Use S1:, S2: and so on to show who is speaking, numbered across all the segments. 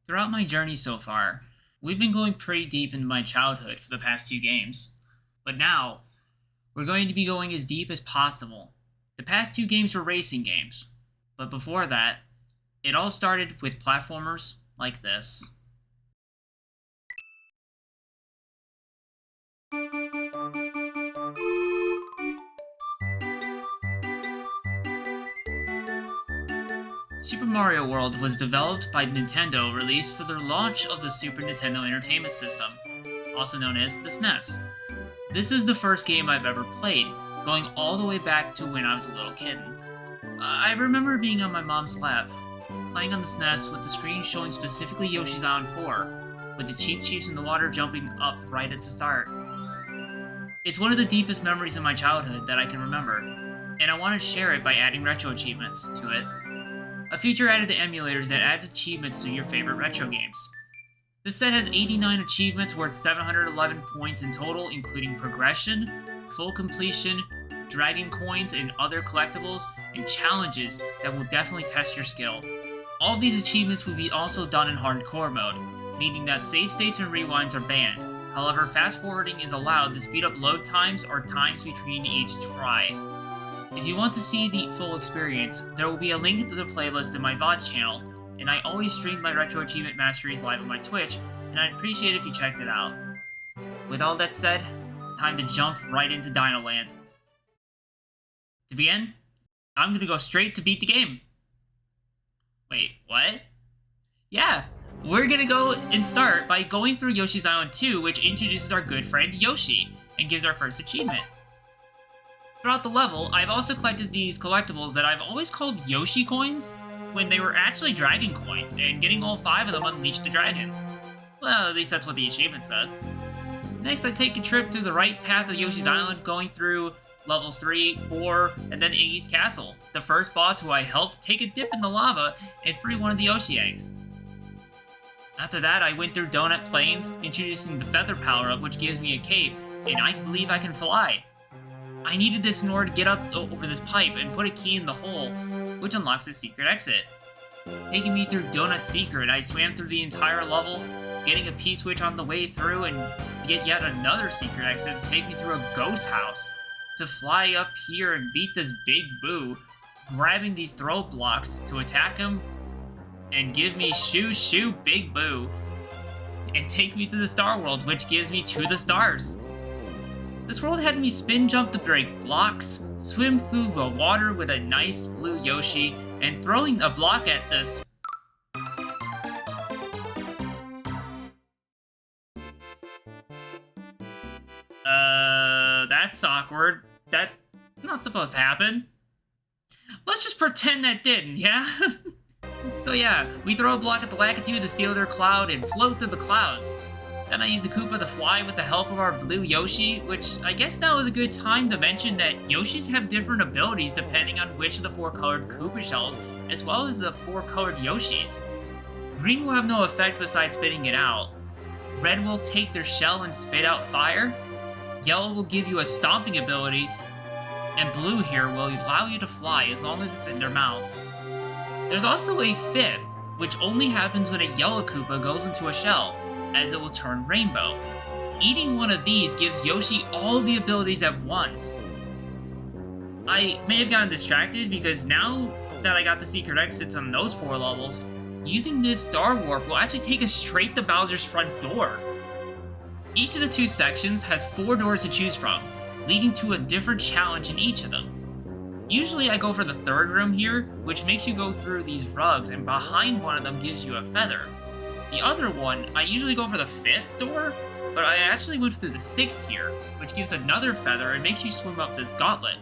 S1: Throughout my journey so far, we've been going pretty deep into my childhood for the past two games. But now, we're going to be going as deep as possible. The past two games were racing games, but before that, it all started with platformers like this. Super Mario World was developed by Nintendo, released for the launch of the Super Nintendo Entertainment System, also known as the SNES. This is the first game I've ever played, going all the way back to when I was a little kitten. I remember being on my mom's lap, playing on the SNES with the screen showing specifically Yoshi's Island 4, with the Cheep Cheeps in the water jumping up right at the start. It's one of the deepest memories of my childhood that I can remember, and I want to share it by adding retro achievements to it. A feature added to emulators that adds achievements to your favorite retro games. This set has 89 achievements worth 711 points in total, including progression, full completion, dragon coins, and other collectibles, and challenges that will definitely test your skill. All of these achievements will be also done in hardcore mode, meaning that save states and rewinds are banned. However, fast forwarding is allowed to speed up load times or times between each try. If you want to see the full experience, there will be a link to the playlist in my VOD channel, and I always stream my Retro Achievement Masteries live on my Twitch, and I'd appreciate it if you checked it out. With all that said, it's time to jump right into Dino Land. To begin, I'm gonna go straight to beat the game. Wait, what? Yeah, we're gonna go and start by going through Yoshi's Island 2, which introduces our good friend Yoshi, and gives our first achievement. Throughout the level, I've also collected these collectibles that I've always called Yoshi coins, when they were actually dragon coins, and getting all 5 of them unleashed the dragon. Well, at least that's what the achievement says. Next, I take a trip through the right path of Yoshi's Island, going through levels 3, 4, and then Iggy's Castle, the first boss who I helped take a dip in the lava and free one of the Yoshi eggs. After that, I went through Donut Plains, introducing the Feather power-up, which gives me a cape, and I believe I can fly. I needed this in order to get up over this pipe and put a key in the hole, which unlocks the secret exit. Taking me through Donut Secret, I swam through the entire level, getting a P-switch on the way through, and to get yet another secret exit to take me through a ghost house, to fly up here and beat this big boo, grabbing these throw blocks to attack him, and give me shoo big boo, and take me to the Star World, which gives me to the stars. This world had me spin jump to break blocks, swim through the water with a nice blue Yoshi, and throwing a block at this. That's awkward. That's not supposed to happen. Let's just pretend that didn't, yeah? So yeah, we throw a block at the Lakitu to steal their cloud and float through the clouds. Then I use the Koopa to fly with the help of our blue Yoshi, which I guess now is a good time to mention that Yoshis have different abilities depending on which of the 4 colored Koopa shells, as well as the 4 colored Yoshis. Green will have no effect besides spitting it out. Red will take their shell and spit out fire. Yellow will give you a stomping ability, and blue here will allow you to fly as long as it's in their mouths. There's also a 5th, which only happens when a yellow Koopa goes into a shell, as it will turn rainbow. Eating one of these gives Yoshi all the abilities at once. I may have gotten distracted because now that I got the secret exits on those 4 levels, using this Star Warp will actually take us straight to Bowser's front door. Each of the 2 sections has 4 doors to choose from, leading to a different challenge in each of them. Usually I go for the 3rd room here, which makes you go through these rugs, and behind one of them gives you a feather. The other one, I usually go for the 5th door, but I actually went through the 6th here, which gives another feather and makes you swim up this gauntlet.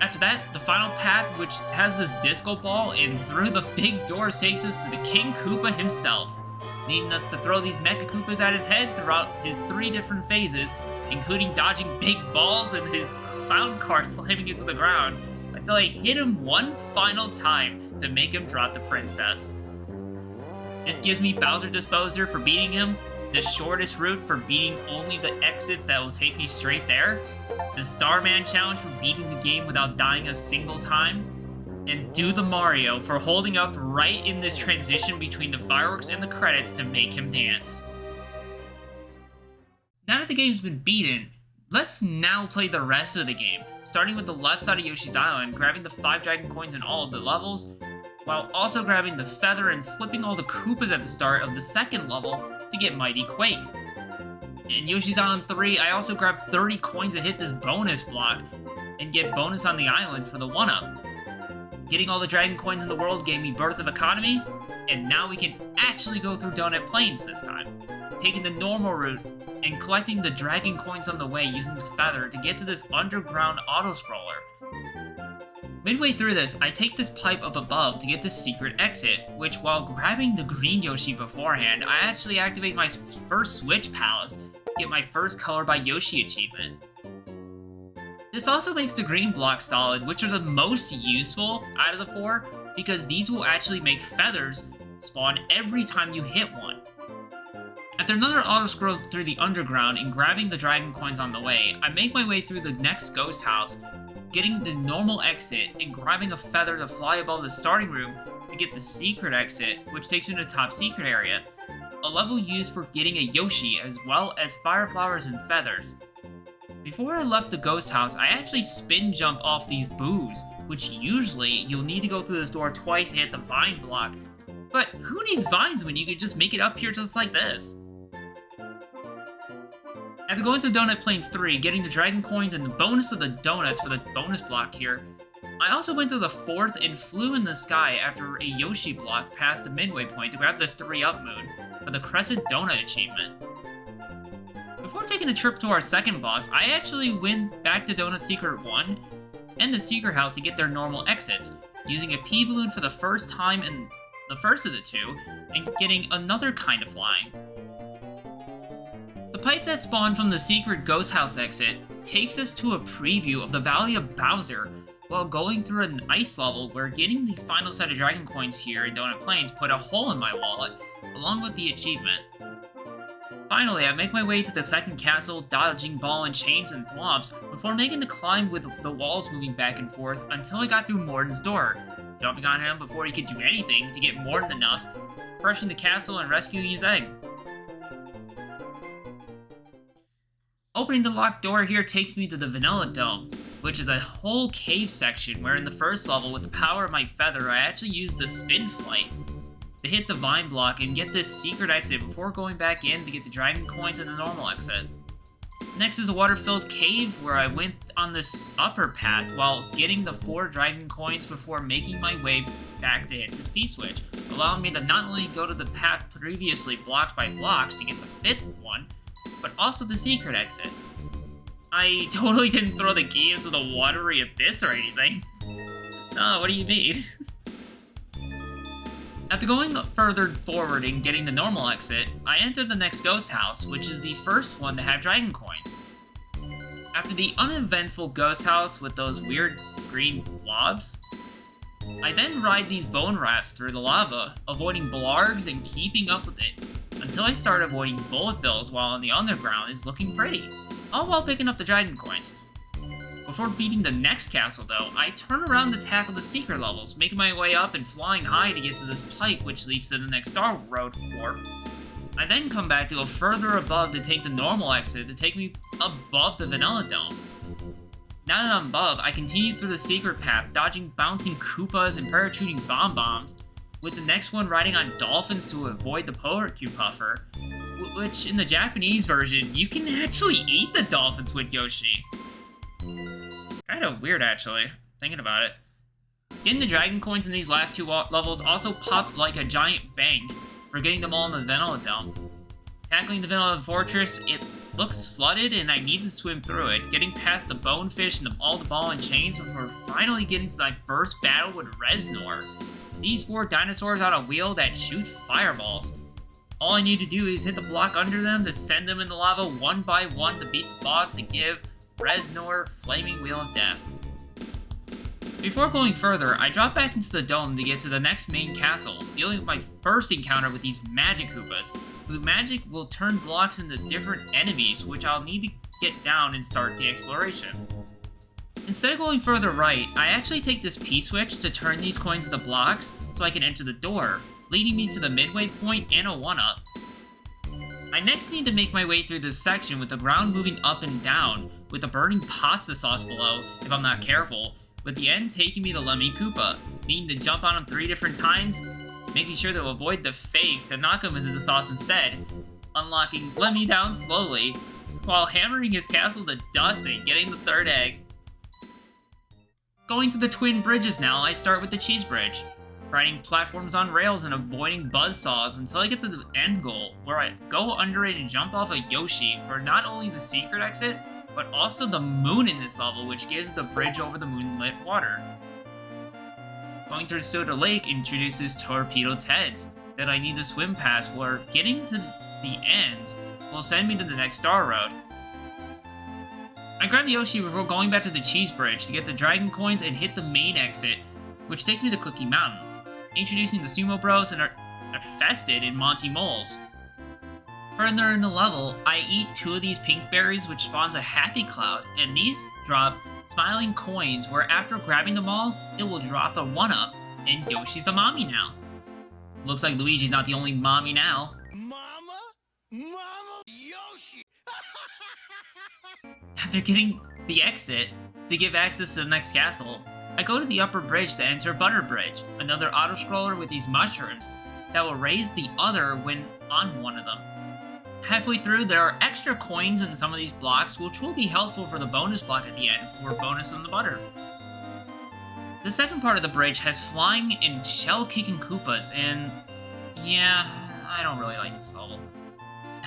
S1: After that, the final path, which has this disco ball, and through the big doors takes us to the King Koopa himself, needing us to throw these Mecha Koopas at his head throughout his 3 different phases, including dodging big balls and his clown car slamming into the ground, until I hit him one final time to make him drop the princess. This gives me Bowser Disposer for beating him, the shortest route for beating only the exits that will take me straight there, the Starman Challenge for beating the game without dying a single time, and do the Mario for holding up right in this transition between the fireworks and the credits to make him dance. Now that the game's been beaten, let's now play the rest of the game, starting with the left side of Yoshi's Island, grabbing the 5 dragon coins in all of the levels, while also grabbing the feather and flipping all the Koopas at the start of the second level to get Mighty Quake. In Yoshi's Island 3, I also grabbed 30 coins to hit this bonus block and get bonus on the island for the 1-up. Getting all the dragon coins in the world gave me Birth of Economy, and now we can actually go through Donut Plains this time, taking the normal route and collecting the dragon coins on the way using the feather to get to this underground auto-scroller. Midway through this, I take this pipe up above to get the secret exit, which while grabbing the green Yoshi beforehand, I actually activate my first Switch Palace to get my first Color by Yoshi achievement. This also makes the green blocks solid, which are the most useful out of the 4, because these will actually make feathers spawn every time you hit one. After another auto-scroll through the underground and grabbing the dragon coins on the way, I make my way through the next ghost house, getting the normal exit and grabbing a feather to fly above the starting room to get the secret exit, which takes me to the top secret area, a level used for getting a Yoshi as well as fire flowers and feathers. Before I left the ghost house, I actually spin jump off these boos, which usually you'll need to go through this door twice to hit the vine block, but who needs vines when you could just make it up here just like this? After going through Donut Plains 3, getting the dragon coins and the bonus of the donuts for the bonus block here, I also went through the 4th and flew in the sky after a Yoshi block past the midway point to grab this 3-up moon for the Crescent Donut achievement. Before taking a trip to our second boss, I actually went back to Donut Secret 1 and the Secret House to get their normal exits, using a P-Balloon for the first time in the first of the 2, and getting another kind of flying. The pipe that spawned from the secret ghost house exit takes us to a preview of the Valley of Bowser while going through an ice level where getting the final set of dragon coins here in Donut Plains put a hole in my wallet, along with the achievement. Finally, I make my way to the second castle, dodging ball and chains and thwomps before making the climb with the walls moving back and forth until I got through Morden's door, jumping on him before he could do anything to get Morden enough, crushing the castle and rescuing his egg. Opening the locked door here takes me to the Vanilla Dome, which is a whole cave section where in the first level, with the power of my feather, I actually used the spin flight to hit the vine block and get this secret exit before going back in to get the dragon coins and the normal exit. Next is a water-filled cave where I went on this upper path while getting the 4 dragon coins before making my way back to hit this P-switch, allowing me to not only go to the path previously blocked by blocks to get the 5th one, but also the secret exit. I totally didn't throw the key into the watery abyss or anything. No, what do you mean? After going further forward and getting the normal exit, I entered the next ghost house, which is the first one to have dragon coins. After the uneventful ghost house with those weird green blobs, I then ride these bone rafts through the lava, avoiding blargs and keeping up with it, until I start avoiding bullet bills while on the underground is looking pretty, all while picking up the dragon coins. Before beating the next castle though, I turn around to tackle the secret levels, making my way up and flying high to get to this pipe which leads to the next Star Road warp. I then come back to go further above to take the normal exit to take me above the Vanilla Dome. Now that I'm above, I continue through the secret path, dodging bouncing Koopas and parachuting bomb-bombs, with the next one riding on dolphins to avoid the Poker Puffer, which in the Japanese version, you can actually eat the dolphins with Yoshi. Kinda weird actually, thinking about it. Getting the dragon coins in these last 2 levels also popped like a giant bank for getting them all in the Vanilla Dome. Tackling the Vanilla Fortress, it looks flooded and I need to swim through it, getting past the bonefish and all the ball and chains before finally getting to my first battle with Reznor. These 4 dinosaurs on a wheel that shoot fireballs. All I need to do is hit the block under them to send them in the lava one by one to beat the boss to give Reznor Flaming Wheel of Death. Before going further, I drop back into the dome to get to the next main castle, dealing with my first encounter with these Magic Koopas, whose magic will turn blocks into different enemies, which I'll need to get down and start the exploration. Instead of going further right, I actually take this P-switch to turn these coins into blocks so I can enter the door, leading me to the midway point and a 1-up. I next need to make my way through this section with the ground moving up and down, with the burning pasta sauce below if I'm not careful, with the end taking me to Lemmy Koopa, needing to jump on him 3 different times, making sure to avoid the fakes and knock him into the sauce instead, unlocking Lemmy down slowly, while hammering his castle to dust and getting the 3rd egg. Going to the twin bridges now, I start with the cheese bridge, riding platforms on rails and avoiding buzzsaws until I get to the end goal, where I go under it and jump off a Yoshi for not only the secret exit, but also the moon in this level, which gives the bridge over the moonlit water. Going through Soda Lake introduces Torpedo Teds that I need to swim past, where getting to the end will send me to the next Star Road. I grab the Yoshi before going back to the cheese bridge to get the dragon coins and hit the main exit, which takes me to Cookie Mountain, introducing the Sumo Bros and are infested in Monty Moles. Further in the level, I eat 2 of these pink berries, which spawns a happy cloud, and these drop smiling coins where after grabbing them all, it will drop a 1-up, and Yoshi's a mommy now. Looks like Luigi's not the only mommy now.
S2: Mama, Yoshi!
S1: After getting the exit to give access to the next castle, I go to the upper bridge to enter Butter Bridge, another auto-scroller with these mushrooms that will raise the other when on one of them. Halfway through, there are extra coins in some of these blocks, which will be helpful for the bonus block at the end for bonus on the butter. The second part of the bridge has flying and shell-kicking Koopas, and yeah, I don't really like this level.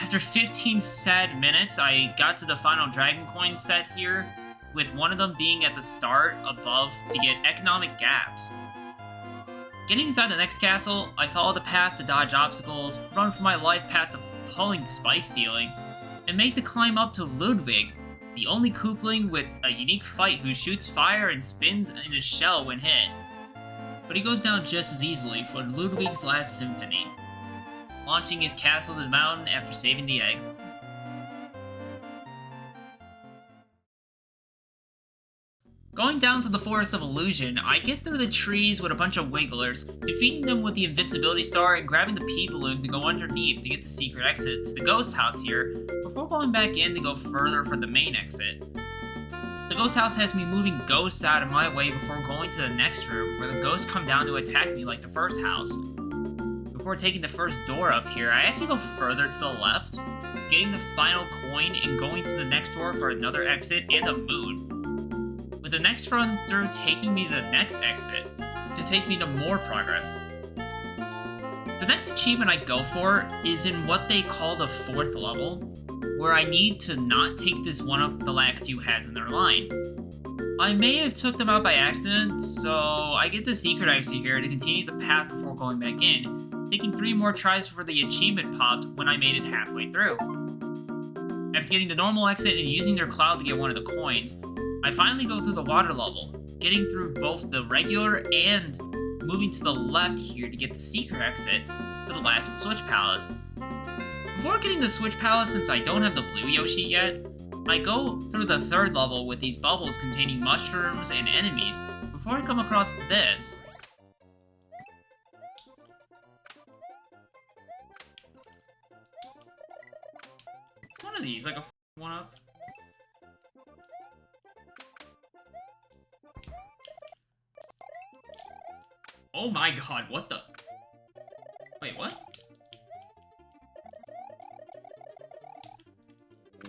S1: After 15 sad minutes, I got to the final Dragon Coin set here, with one of them being at the start above to get economic gaps. Getting inside the next castle, I follow the path to dodge obstacles, run for my life past the falling spike ceiling, and make the climb up to Ludwig, the only Koopling with a unique fight who shoots fire and spins in his shell when hit. But he goes down just as easily for Ludwig's last symphony, launching his castle to the mountain after saving the egg. Going down to the Forest of Illusion, I get through the trees with a bunch of wigglers, defeating them with the invincibility star and grabbing the P-balloon to go underneath to get the secret exit to the ghost house here, before going back in to go further for the main exit. The ghost house has me moving ghosts out of my way before going to the next room, where the ghosts come down to attack me like the first house. Before taking the first door up here, I actually go further to the left, getting the final coin and going to the next door for another exit and a moon, with the next run through taking me to the next exit to take me to more progress. The next achievement I go for is in what they call the 4th level, where I need to not take this one up the Lakitu has in their line. I may have took them out by accident, so I get the secret exit here to continue the path before going back in, taking 3 more tries before the achievement popped when I made it halfway through. After getting the normal exit and using their cloud to get one of the coins, I finally go through the water level, getting through both the regular and moving to the left here to get the secret exit to the last Switch Palace. Before getting the Switch Palace, since I don't have the blue Yoshi yet, I go through the 3rd level with these bubbles containing mushrooms and enemies before I come across this. One of these, like a 1-up. Oh my god, what the? Wait, what?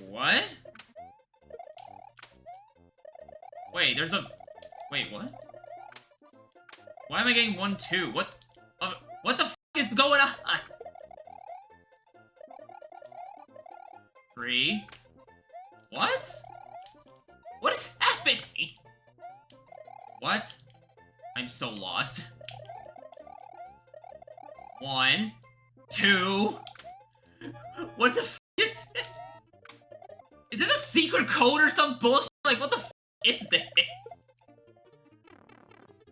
S1: What? Wait, there's a... Wait, what? Why am I getting 1, 2? What the f*** is going on? 3. What? What is happening? What? I'm so lost. 1, 2. What the f is this? Is this a secret code or some bullshit? Like, what the f is this?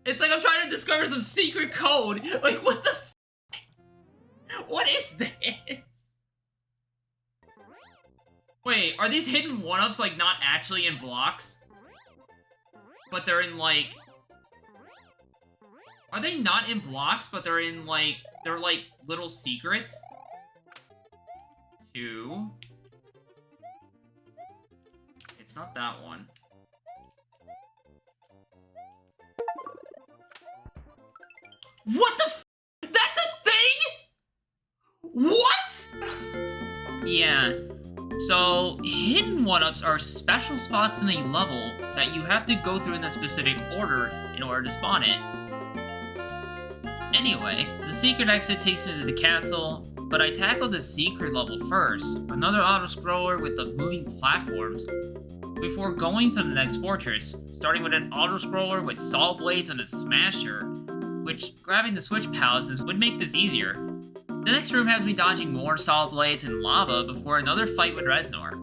S1: It's like I'm trying to discover some secret code. Like, what the f? What is this? Wait, are these hidden 1-ups, like, not actually in blocks? but they're in, like... Are they not in blocks, but they're in, like... They're, like, little secrets? 2. It's not that one. What the f- That's a thing?! What?! Yeah. So, hidden 1-ups are special spots in a level that you have to go through in a specific order in order to spawn it. Anyway, the secret exit takes me to the castle, but I tackled the secret level first, another auto-scroller with the moving platforms, before going to the next fortress, starting with an auto-scroller with saw blades and a smasher, which grabbing the switch palaces would make this easier. The next room has me dodging more saw blades and lava before another fight with Reznor.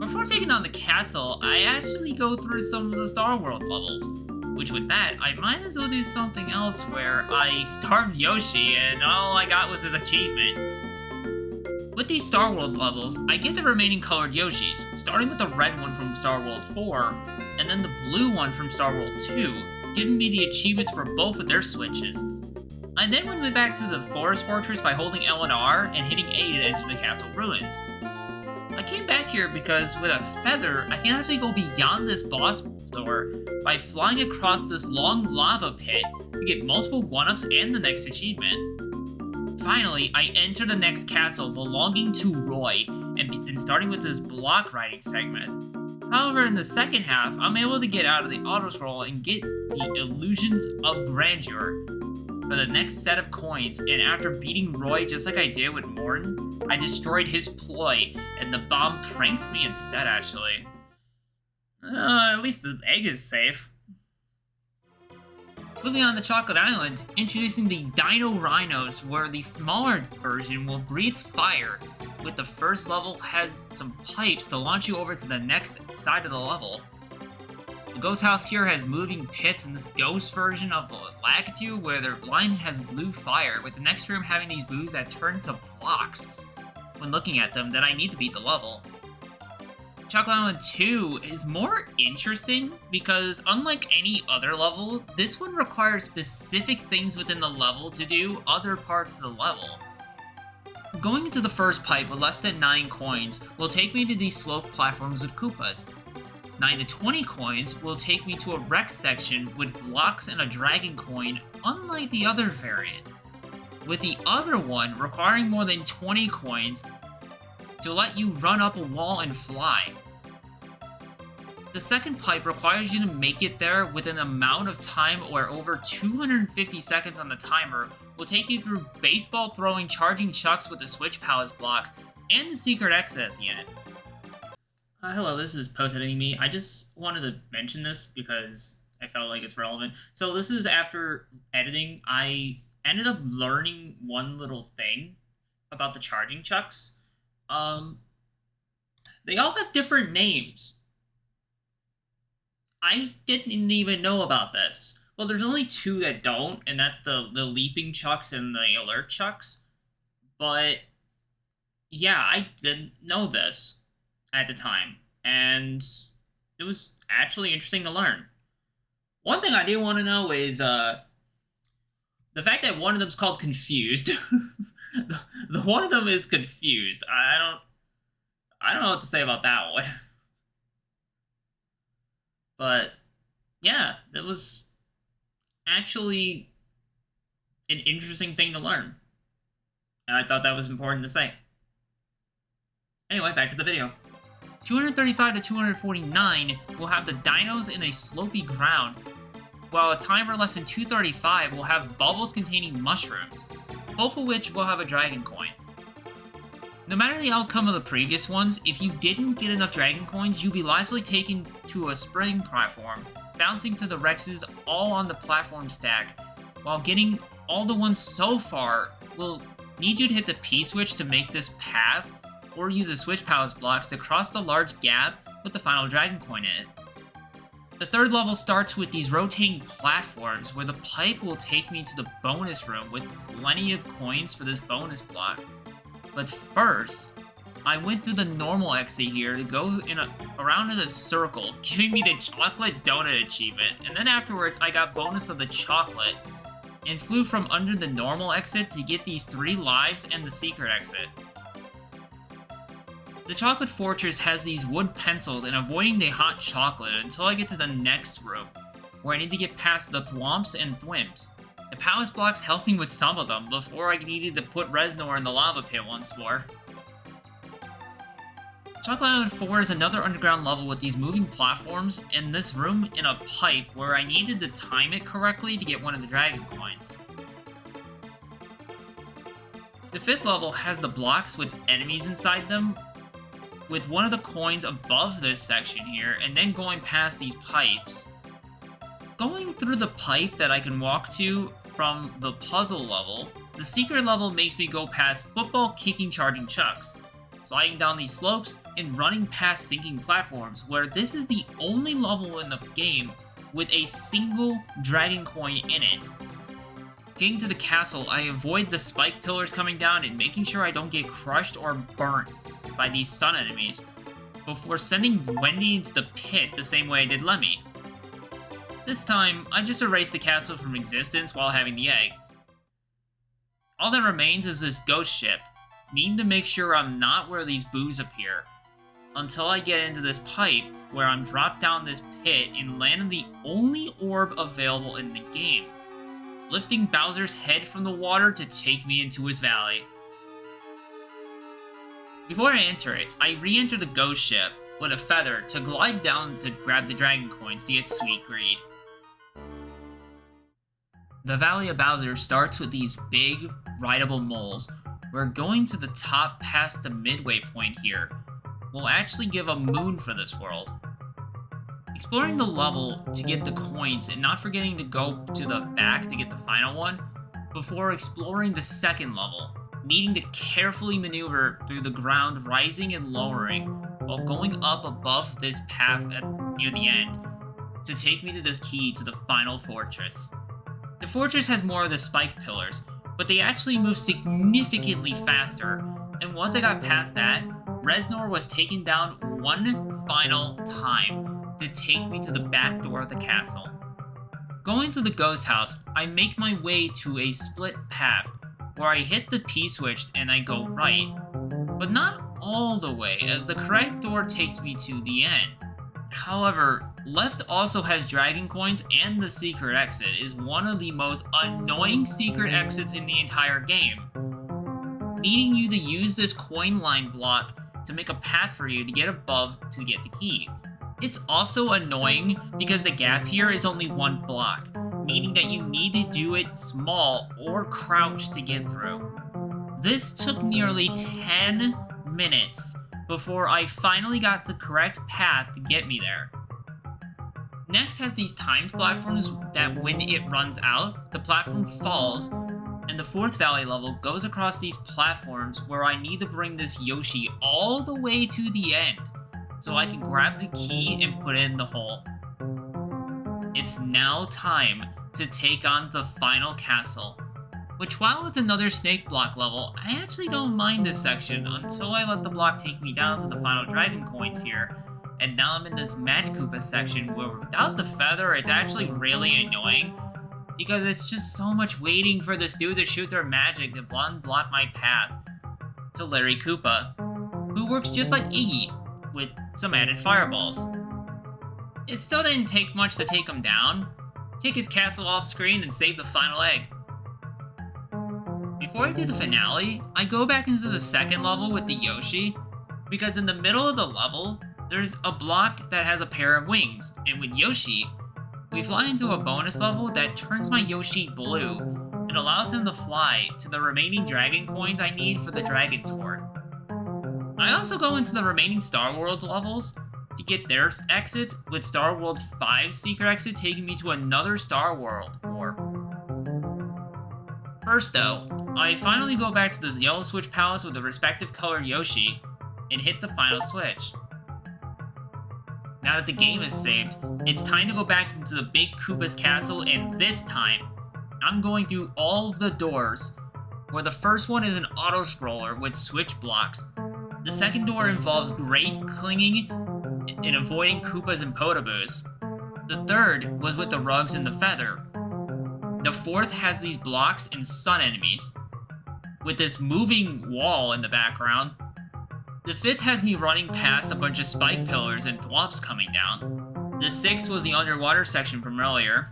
S1: Before taking on the castle, I actually go through some of the Star World levels, which with that, I might as well do something else where I starved Yoshi and all I got was his achievement. With these Star World levels, I get the remaining colored Yoshis, starting with the red one from Star World 4, and then the blue one from Star World 2, giving me the achievements for both of their switches. I then went back to the Forest Fortress by holding L and R and hitting A to enter the castle ruins. I came back here because with a feather, I can actually go beyond this boss door by flying across this long lava pit to get multiple 1-ups and the next achievement. Finally, I enter the next castle belonging to Roy, and starting with this block riding segment. However, in the second half, I'm able to get out of the auto-scroll and get the Illusions of Grandeur for the next set of coins, and after beating Roy just like I did with Morton, I destroyed his ploy, and the bomb pranks me instead, actually. At least the egg is safe. Moving on to Chocolate Island, introducing the Dino Rhinos, where the smaller version will breathe fire, with the first level has some pipes to launch you over to the next side of the level. The ghost house here has moving pits, and this ghost version of Lakitu, where their line has blue fire, with the next room having these boos that turn to blocks when looking at them that I need to beat the level. Chocolate Island 2 is more interesting because, unlike any other level, this one requires specific things within the level to do other parts of the level. Going into the first pipe with less than 9 coins will take me to these sloped platforms with Koopas. 9 to 20 coins will take me to a wreck section with blocks and a dragon coin, unlike the other variant, with the other one requiring more than 20 coins to let you run up a wall and fly. The second pipe requires you to make it there within an amount of time where over 250 seconds on the timer will take you through baseball throwing charging chucks with the switch palace blocks and the secret exit at the end. Hello, this is post-editing me. I just wanted to mention this because I felt like it's relevant. So this is after editing. I ended up learning one little thing about the charging chucks. They all have different names. I didn't even know about this. Well, there's only 2 that don't, and that's the leaping chucks and the alert chucks. But yeah, I didn't know this at the time, and it was actually interesting to learn. One thing I do want to know is the fact that one of them's called Confused. the one of them is Confused. I don't know what to say about that one. But yeah, that was actually an interesting thing to learn, and I thought that was important to say. Anyway, back to the video. 235 to 249 will have the dinos in a slopey ground, while a timer less than 235 will have bubbles containing mushrooms, both of which will have a dragon coin. No matter the outcome of the previous ones, if you didn't get enough dragon coins, you'll be lastly taken to a spring platform, bouncing to the Rexes all on the platform stack, while getting all the ones so far will need you to hit the P-switch to make this path, or use the switch palace blocks to cross the large gap with the final dragon coin in it. The third level starts with these rotating platforms where the pipe will take me to the bonus room with plenty of coins for this bonus block. But first, I went through the normal exit here to go around in a circle, giving me the chocolate donut achievement, and then afterwards I got bonus of the chocolate, and flew from under the normal exit to get these 3 lives and the secret exit. The chocolate fortress has these wood pencils and avoiding the hot chocolate until I get to the next room, where I need to get past the thwomps and thwimps. The palace blocks helping with some of them before I needed to put Reznor in the lava pit once more. Chocolate Island 4 is another underground level with these moving platforms, and this room in a pipe where I needed to time it correctly to get one of the dragon coins. The 5th level has the blocks with enemies inside them, with one of the coins above this section here, and then going past these pipes. Going through the pipe that I can walk to from the puzzle level, the secret level makes me go past football kicking charging chucks, sliding down these slopes, and running past sinking platforms, where this is the only level in the game with a single dragon coin in it. Getting to the castle, I avoid the spike pillars coming down and making sure I don't get crushed or burnt by these sun enemies, before sending Wendy into the pit the same way I did Lemmy. This time, I just erased the castle from existence while having the egg. All that remains is this ghost ship, needing to make sure I'm not where these boos appear, until I get into this pipe where I'm dropped down this pit and land in the only orb available in the game, lifting Bowser's head from the water to take me into his valley. Before I enter it, I re-enter the ghost ship with a feather to glide down to grab the dragon coins to get Sweet Greed. The Valley of Bowser starts with these big, rideable moles, where going to the top past the midway point here will actually give a moon for this world. Exploring the level to get the coins and not forgetting to go to the back to get the final one, before exploring the second level, needing to carefully maneuver through the ground rising and lowering while going up above this path near the end to take me to the key to the final fortress. The fortress has more of the spike pillars, but they actually move significantly faster, and once I got past that, Reznor was taken down one final time to take me to the back door of the castle. Going through the ghost house, I make my way to a split path where I hit the P-switch and I go right, but not all the way, as the correct door takes me to the end. However, left also has dragon coins, and the secret exit is one of the most annoying secret exits in the entire game, needing you to use this coin line block to make a path for you to get above to get the key. It's also annoying because the gap here is only 1 block, meaning that you need to do it small or crouch to get through. This took nearly 10 minutes before I finally got the correct path to get me there. Next has these timed platforms that when it runs out, the platform falls, and the 4th valley level goes across these platforms where I need to bring this Yoshi all the way to the end, so I can grab the key and put it in the hole. It's now time to take on the final castle, which while it's another snake block level, I actually don't mind this section until I let the block take me down to the final dragon coins here, and now I'm in this Magic Koopa section where without the feather it's actually really annoying, because it's just so much waiting for this dude to shoot their magic to block my path to Larry Koopa, who works just like Iggy, with some added fireballs. It still didn't take much to take him down, kick his castle off screen, and save the final egg. Before I do the finale, I go back into the second level with the Yoshi, because in the middle of the level, there's a block that has a pair of wings, and with Yoshi, we fly into a bonus level that turns my Yoshi blue, and allows him to fly to the remaining dragon coins I need for the Dragon Sword. I also go into the remaining Star World levels to get their exits, with Star World 5's secret exit taking me to another Star World orb. First though, I finally go back to the Yellow Switch Palace with the respective color Yoshi, and hit the final switch. Now that the game is saved, it's time to go back into the Big Koopa's castle, and this time, I'm going through all of the doors, where the first one is an auto-scroller with switch blocks, The second door involves great clinging and avoiding Koopas and Podoboos. The third was with the rugs and the feather. The fourth has these blocks and sun enemies, with this moving wall in the background. The fifth has me running past a bunch of spike pillars and thwomps coming down. The sixth was the underwater section from earlier.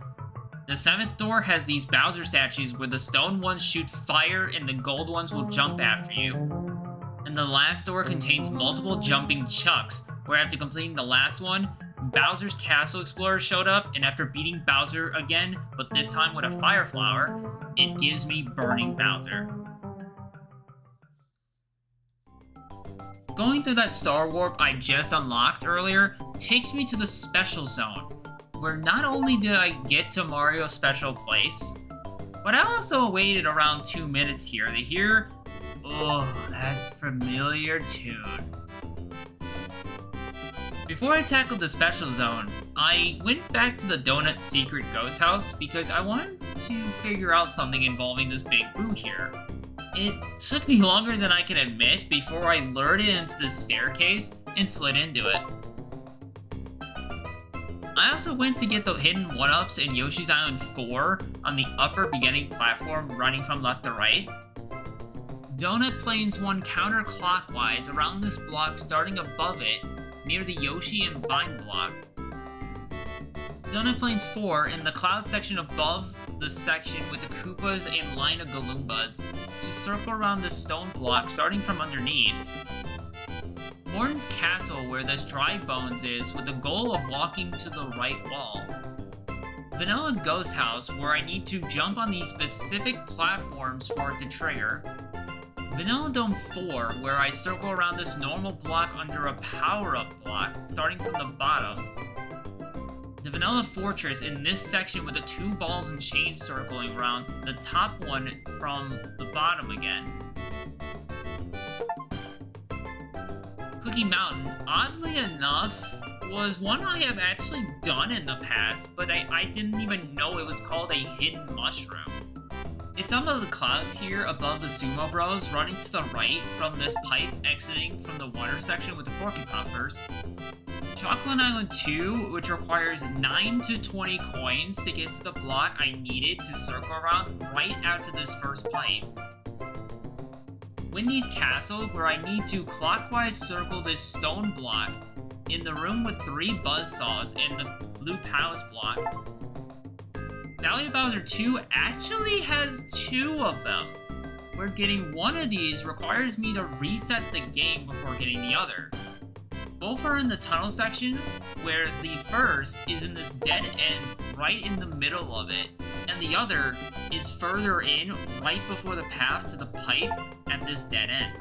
S1: The seventh door has these Bowser statues where the stone ones shoot fire and the gold ones will jump after you. And the last door contains multiple jumping chucks, where after completing the last one, Bowser's Castle Explorer showed up, and after beating Bowser again, but this time with a fire flower, it gives me Burning Bowser. Going through that Star Warp I just unlocked earlier takes me to the Special Zone, where not only did I get to Mario's special place, but I also waited around 2 minutes here to hear, oh, that familiar tune. Before I tackled the Special Zone, I went back to the Donut Secret Ghost House because I wanted to figure out something involving this big boo here. It took me longer than I can admit before I lured it into this staircase and slid into it. I also went to get the hidden 1-ups in Yoshi's Island 4 on the upper beginning platform running from left to right. Donut planes one counterclockwise around this block starting above it near the Yoshi and Vine block. Donut planes 4 in the cloud section above the section with the Koopas and line of Galoombas to circle around the stone block starting from underneath. Morton's Castle where this Dry Bones is with the goal of walking to the right wall. Vanilla Ghost House where I need to jump on these specific platforms for it to trigger. Vanilla Dome 4, where I circle around this normal block under a power-up block, starting from the bottom. The Vanilla Fortress in this section with the 2 balls and chains circling around the top one from the bottom again. Cookie Mountain, oddly enough, was one I have actually done in the past, but I didn't even know it was called a hidden mushroom. It's on the clouds here above the Sumo Bros, running to the right from this pipe exiting from the water section with the Porky Puffers. Chocolate Island 2, which requires 9 to 20 coins to get to the block I needed to circle around right after this first pipe. Windy's Castle, where I need to clockwise circle this stone block in the room with 3 buzzsaws and the blue palace block. Valley of Bowser 2 actually has 2 of them, where getting one of these requires me to reset the game before getting the other. Both are in the tunnel section, where the first is in this dead end right in the middle of it, and the other is further in right before the path to the pipe at this dead end.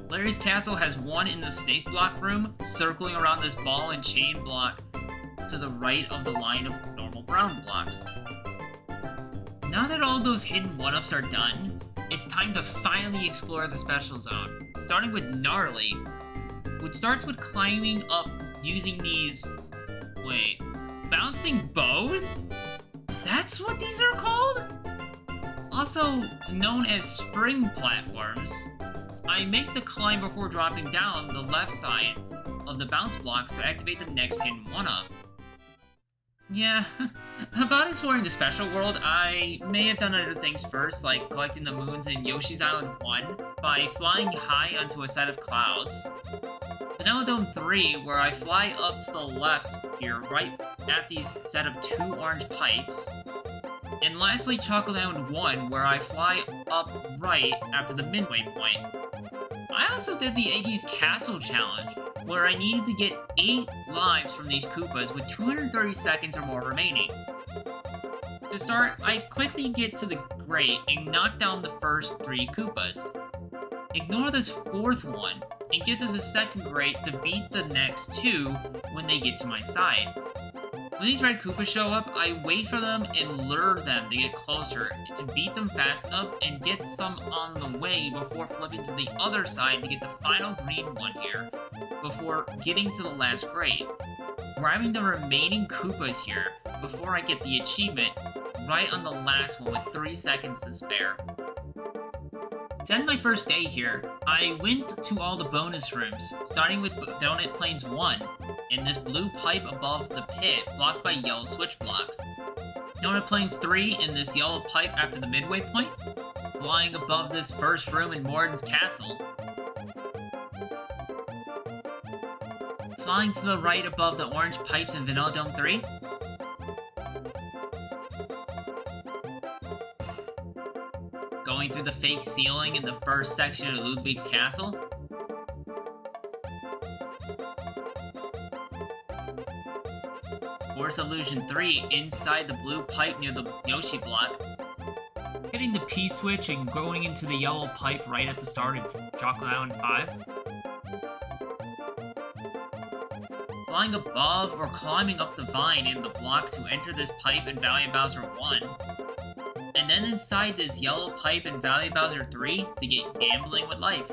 S1: Larry's Castle has one in the snake block room, circling around this ball and chain block to the right of the line of normal brown blocks. Now that all those hidden 1-ups are done, it's time to finally explore the Special Zone, starting with Gnarly, which starts with climbing up using these... bouncing bows? That's what these are called? Also known as spring platforms. I make the climb before dropping down the left side of the bounce blocks to activate the next hidden 1-up. Yeah, about exploring the special world, I may have done other things first, like collecting the moons in Yoshi's Island 1 by flying high onto a set of clouds. Vanilla Dome 3, where I fly up to the left here, right at these set of 2 orange pipes. And lastly, Chocolate Island 1, where I fly up right after the midway point. I also did the Iggy's Castle Challenge, where I needed to get 8 lives from these Koopas with 230 seconds or more remaining. To start, I quickly get to the grate and knock down the first 3 Koopas. Ignore this 4th one, and get to the 2nd grate to beat the next 2 when they get to my side. When these red Koopas show up, I wait for them and lure them to get closer to beat them fast enough and get some on the way before flipping to the other side to get the final green one here, before getting to the last grade. Grabbing the remaining Koopas here before I get the achievement right on the last one with 3 seconds to spare. To end my first day here, I went to all the bonus rooms, starting with Donut Plains 1, in this blue pipe above the pit, blocked by yellow switch blocks. Donut Plains 3 in this yellow pipe after the midway point, flying above this first room in Morden's castle. Flying to the right above the orange pipes in Vanilla Dome 3. Going through the fake ceiling in the first section of Ludwig's castle. Force Illusion 3 inside the blue pipe near the Yoshi block. Hitting the P-switch and going into the yellow pipe right at the start of Chocolate Island 5. Flying above or climbing up the vine in the block to enter this pipe in Valley of Bowser 1. And then inside this yellow pipe in Valley of Bowser 3 to get Gambling with Life.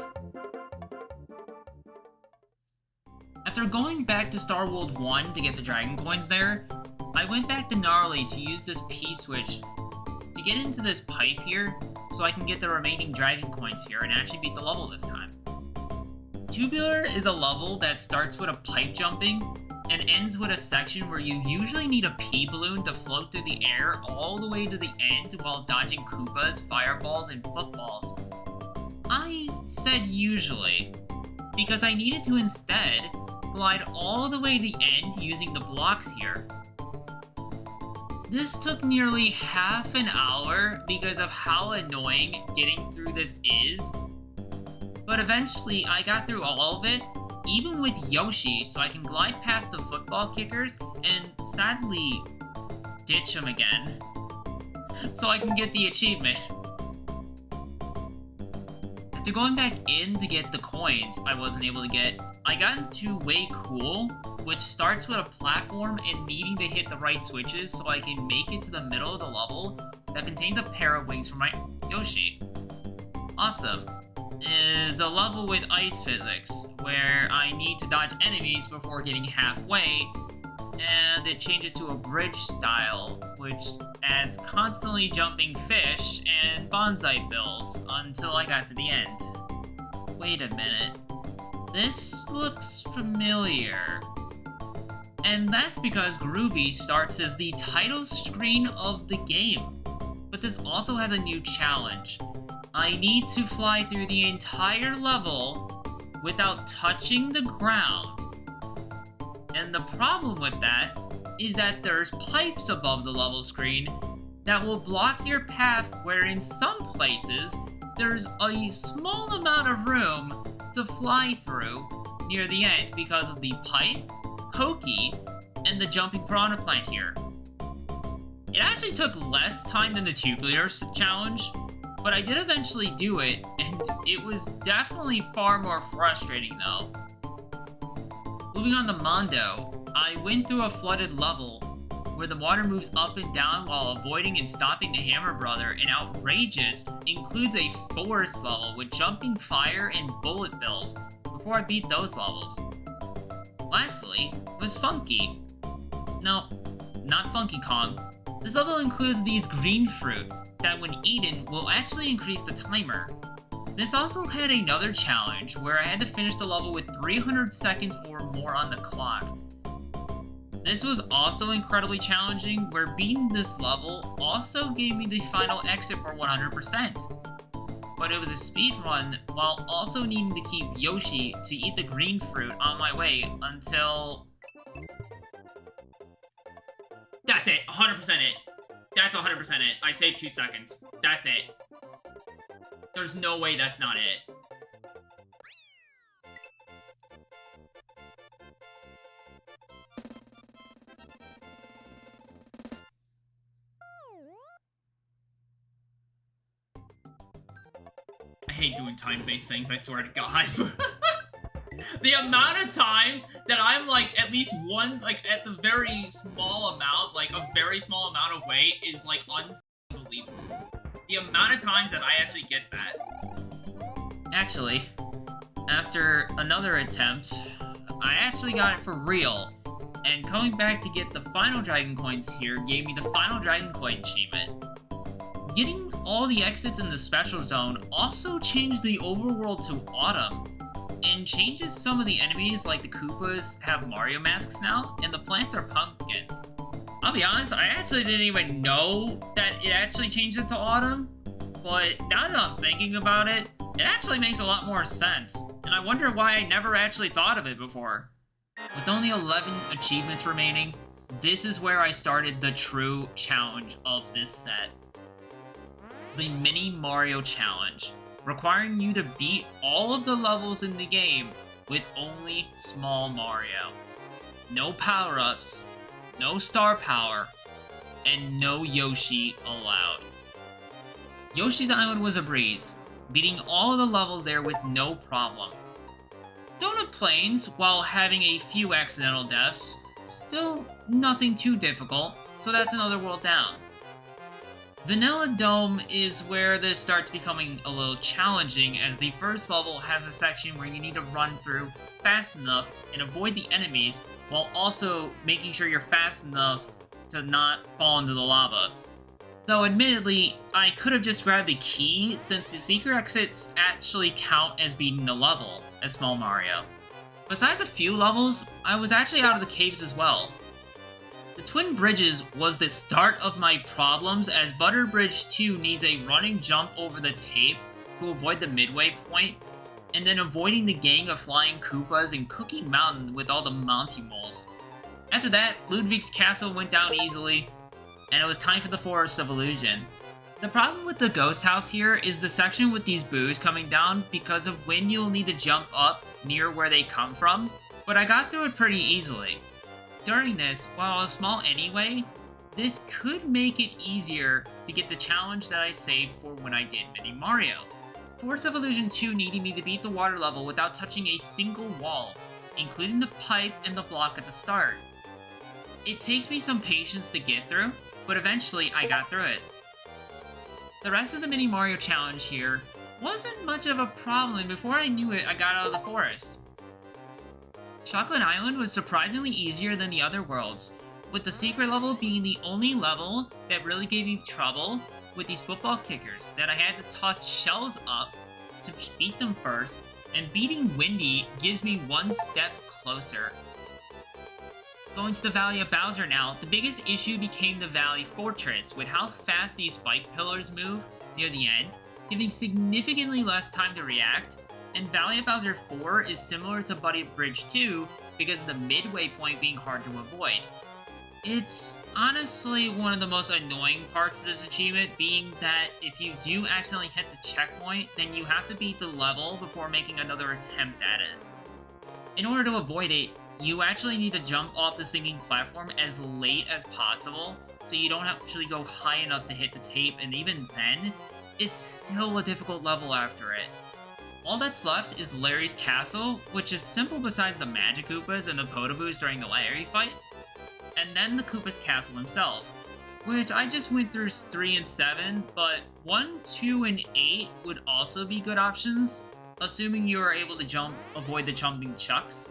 S1: After going back to Star World 1 to get the Dragon Coins there, I went back to Gnarly to use this P-switch to get into this pipe here so I can get the remaining Dragon Coins here and actually beat the level this time. Tubular is a level that starts with a pipe jumping and ends with a section where you usually need a P-balloon to float through the air all the way to the end while dodging Koopas, fireballs, and footballs. I said usually, because I needed to instead glide all the way to the end using the blocks here. This took nearly half an hour because of how annoying getting through this is. But eventually, I got through all of it, even with Yoshi, so I can glide past the football kickers and sadly ditch them again, so I can get the achievement. After going back in to get the coins I wasn't able to get, I got into Way Cool, which starts with a platform and needing to hit the right switches so I can make it to the middle of the level that contains a pair of wings for my Yoshi. Awesome is a level with ice physics, where I need to dodge enemies before getting halfway, and it changes to a bridge style, which adds constantly jumping fish and bonsai bills until I got to the end. Wait a minute. This looks familiar. And that's because Groovy starts as the title screen of the game. But this also has a new challenge. I need to fly through the entire level without touching the ground. And the problem with that is that there's pipes above the level screen that will block your path, where in some places there's a small amount of room to fly through near the end because of the pipe, Pokey, and the jumping piranha plant here. It actually took less time than the tubular challenge, but I did eventually do it, and it was definitely far more frustrating though. Moving on to Mondo, I went through a flooded level where the water moves up and down while avoiding and stopping the Hammer Brother, and Outrageous includes a forest level with jumping fire and bullet bills before I beat those levels. Lastly was Funky. No, not Funky Kong. This level includes these green fruit that when eaten will actually increase the timer. This also had another challenge where I had to finish the level with 300 seconds or more on the clock. This was also incredibly challenging, where beating this level also gave me the final exit for 100%. But it was a speed run while also needing to keep Yoshi to eat the green fruit on my way until... That's it, 100% it. That's 100% it. I saved 2 seconds. That's it. There's no way that's not it. I hate doing time-based things, I swear to God. The amount of times that I'm, like, at least one, like, at the very small amount, like, a very small amount of weight is, like, unbelievable. The amount of times that I actually get that. Actually, after another attempt, I actually got it for real. And coming back to get the final Dragon Coins here gave me the final Dragon Coin achievement. Getting all the exits in the special zone also changed the overworld to autumn, and changes some of the enemies, like the Koopas have Mario masks now, and the plants are pumpkins. I'll be honest, I actually didn't even know that it actually changed it to autumn, but now that I'm thinking about it, it actually makes a lot more sense, and I wonder why I never actually thought of it before. With only 11 achievements remaining, this is where I started the true challenge of this set. The Mini Mario Challenge, requiring you to beat all of the levels in the game with only Small Mario. No power-ups, no star power, and no Yoshi allowed. Yoshi's Island was a breeze, beating all of the levels there with no problem. Donut Plains, while having a few accidental deaths, still nothing too difficult, so that's another world down. Vanilla Dome is where this starts becoming a little challenging, as the first level has a section where you need to run through fast enough and avoid the enemies, while also making sure you're fast enough to not fall into the lava. Though admittedly, I could have just grabbed the key, since the secret exits actually count as beating the level as Small Mario. Besides a few levels, I was actually out of the caves as well. The Twin Bridges was the start of my problems, as Butter Bridge 2 needs a running jump over the tape to avoid the midway point, and then avoiding the gang of flying Koopas and Cookie Mountain with all the Monty Moles. After that, Ludwig's castle went down easily, and it was time for the Forest of Illusion. The problem with the ghost house here is the section with these boos coming down because of when you'll need to jump up near where they come from, but I got through it pretty easily. During this, while I was small anyway, this could make it easier to get the challenge that I saved for when I did Mini Mario. Force of Illusion 2 needed me to beat the water level without touching a single wall, including the pipe and the block at the start. It takes me some patience to get through, but eventually I got through it. The rest of the Mini Mario challenge here wasn't much of a problem, and before I knew it, I got out of the forest. Chocolate Island was surprisingly easier than the other worlds, with the secret level being the only level that really gave me trouble with these football kickers that I had to toss shells up to beat them first, and beating Windy gives me one step closer. Going to the Valley of Bowser now, the biggest issue became the Valley Fortress, with how fast these spike pillars move near the end, giving significantly less time to react, and Valley of Bowser 4 is similar to Buddy Bridge 2 because of the midway point being hard to avoid. It's honestly one of the most annoying parts of this achievement, being that if you do accidentally hit the checkpoint, then you have to beat the level before making another attempt at it. In order to avoid it, you actually need to jump off the sinking platform as late as possible, so you don't actually go high enough to hit the tape, and even then, it's still a difficult level after it. All that's left is Larry's Castle, which is simple besides the Magic Koopas and the Podoboos during the Larry fight, and then the Koopa's Castle himself, which I just went through 3 and 7, but 1, 2, and 8 would also be good options, assuming you are able to avoid the jumping chucks.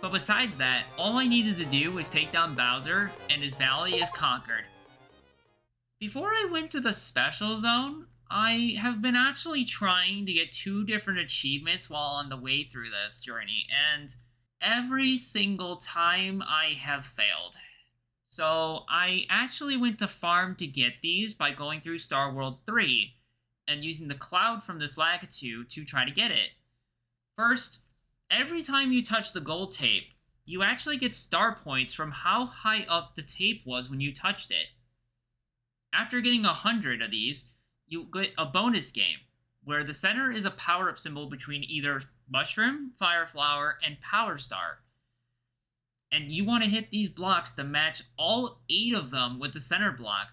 S1: But besides that, all I needed to do was take down Bowser, and his valley is conquered. Before I went to the Special Zone, I have been actually trying to get 2 different achievements while on the way through this journey, and every single time I have failed. So I actually went to farm to get these by going through Star World 3, and using the cloud from this Lakitu to try to get it. First, every time you touch the gold tape, you actually get star points from how high up the tape was when you touched it. After getting 100 of these, you get a bonus game, where the center is a power-up symbol between either Mushroom, Fire Flower, and Power Star. And you want to hit these blocks to match all 8 of them with the center block,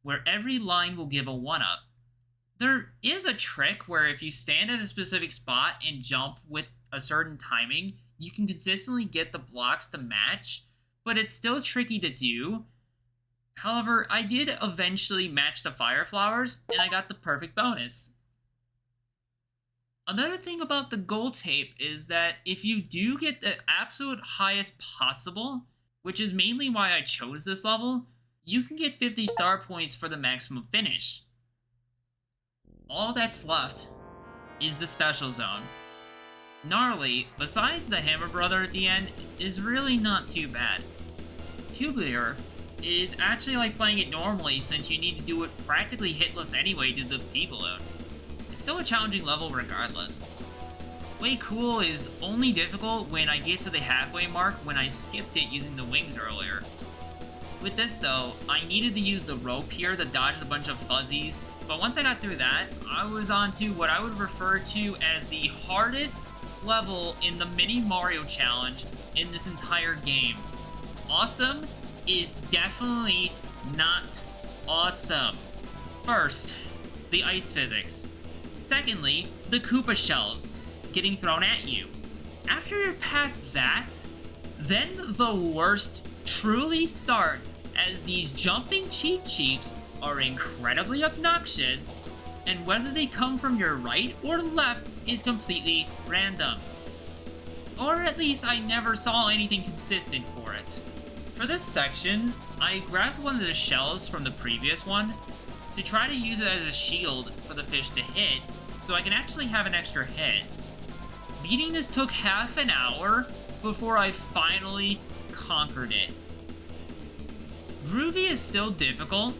S1: where every line will give a 1-up. There is a trick where if you stand at a specific spot and jump with a certain timing, you can consistently get the blocks to match, but it's still tricky to do. However, I did eventually match the Fire Flowers, and I got the perfect bonus. Another thing about the gold tape is that if you do get the absolute highest possible, which is mainly why I chose this level, you can get 50 star points for the maximum finish. all that's left is the special zone. Gnarly, besides the Hammer Brother at the end, is really not too bad. Tubular is actually like playing it normally since you need to do it practically hitless anyway to the P-Balloon. It's still a challenging level regardless. Way Cool is only difficult when I get to the halfway mark when I skipped it using the wings earlier. With this though, I needed to use the rope here to dodge a bunch of fuzzies, but once I got through that, I was on to what I would refer to as the hardest level in the Mini Mario Challenge in this entire game. Awesome is definitely not awesome. First, the ice physics. Secondly, the Koopa shells getting thrown at you. After you're past that, then the worst truly starts, as these jumping Cheep Cheeps are incredibly obnoxious, and whether they come from your right or left is completely random. Or at least I never saw anything consistent for it. For this section, I grabbed one of the shells from the previous one to try to use it as a shield for the fish to hit, so I can actually have an extra hit. Beating this took half an hour before I finally conquered it. Groovy is still difficult,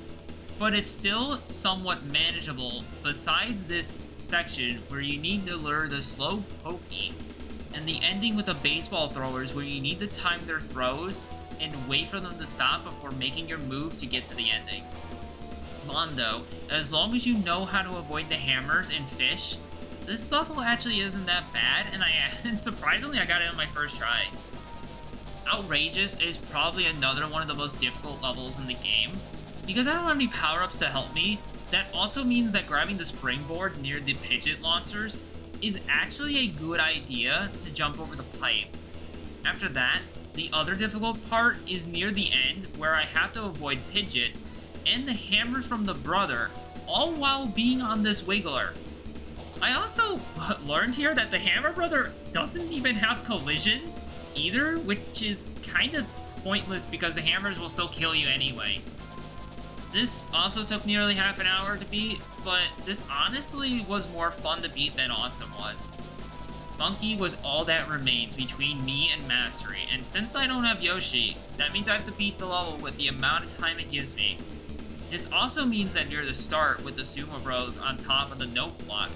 S1: but it's still somewhat manageable besides this section where you need to lure the slow pokey, and the ending with the baseball throwers where you need to time their throws and wait for them to stop before making your move to get to the ending. Mondo, as long as you know how to avoid the hammers and fish, this level actually isn't that bad, and surprisingly I got it on my first try. Outrageous is probably another one of the most difficult levels in the game. Because I don't have any power-ups to help me, that also means that grabbing the springboard near the Pidget launchers is actually a good idea to jump over the pipe. After that, the other difficult part is near the end where I have to avoid Pidgets and the hammers from the brother, all while being on this wiggler. I also learned here that the Hammer Brother doesn't even have collision either, which is kind of pointless because the hammers will still kill you anyway. This also took nearly half an hour to beat, but this honestly was more fun to beat than Awesome was. Funky was all that remains between me and Mastery, and since I don't have Yoshi, that means I have to beat the level with the amount of time it gives me. This also means that near the start with the Sumo Bros on top of the note block,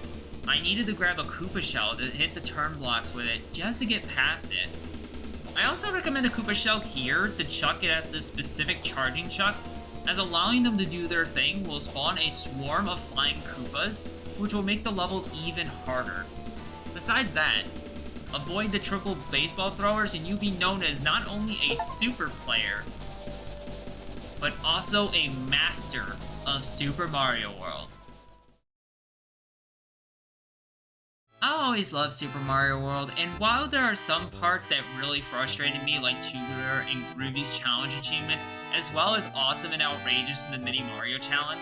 S1: I needed to grab a Koopa Shell to hit the turn blocks with it just to get past it. I also recommend a Koopa Shell here to chuck it at the specific charging chuck, as allowing them to do their thing will spawn a swarm of flying Koopas, which will make the level even harder. Besides that, avoid the triple baseball throwers and you'll be known as not only a super player, but also a master of Super Mario World. I always loved Super Mario World, and while there are some parts that really frustrated me, like Tubular and Groovy's challenge achievements, as well as Awesome and Outrageous in the Mini Mario Challenge,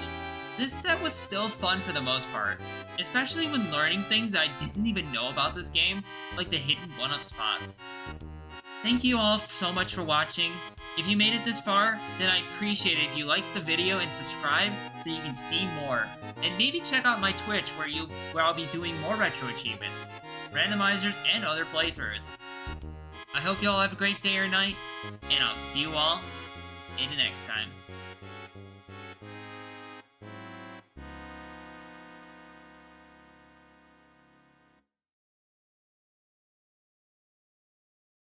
S1: this set was still fun for the most part, especially when learning things that I didn't even know about this game, like the hidden one-up spots. Thank you all so much for watching. If you made it this far, then I appreciate it if you like the video and subscribe so you can see more. And maybe check out my Twitch where I'll be doing more retro achievements, randomizers, and other playthroughs. I hope you all have a great day or night, and I'll see you all in the next time.